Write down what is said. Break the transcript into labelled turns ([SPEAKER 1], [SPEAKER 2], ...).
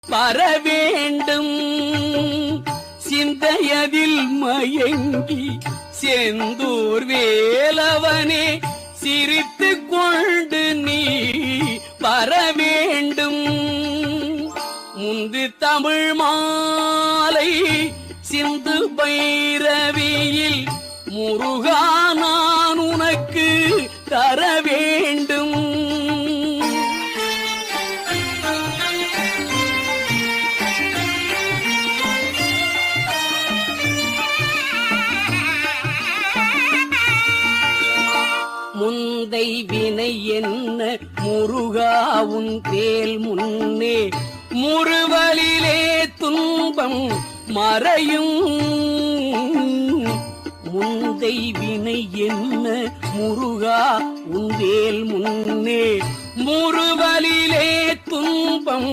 [SPEAKER 1] வரவேண்டும் சிந்தையதில் மயங்கி செந்தூர் வேலவனே சிரித்துக் கொண்டு நீ வரவேண்டும். முந்து தமிழ் மாலை சிந்து பைரவியில் முருகா நான் உனக்கு தர வேண்டும். முந்தை வினை என்ன முருகாவும் தேல் முன்னே முறுவலிலே துன்பம் மறையும். முந்தை வினை என்ன முருகா உந்தேல் முன்னே முறுவலிலே துன்பம்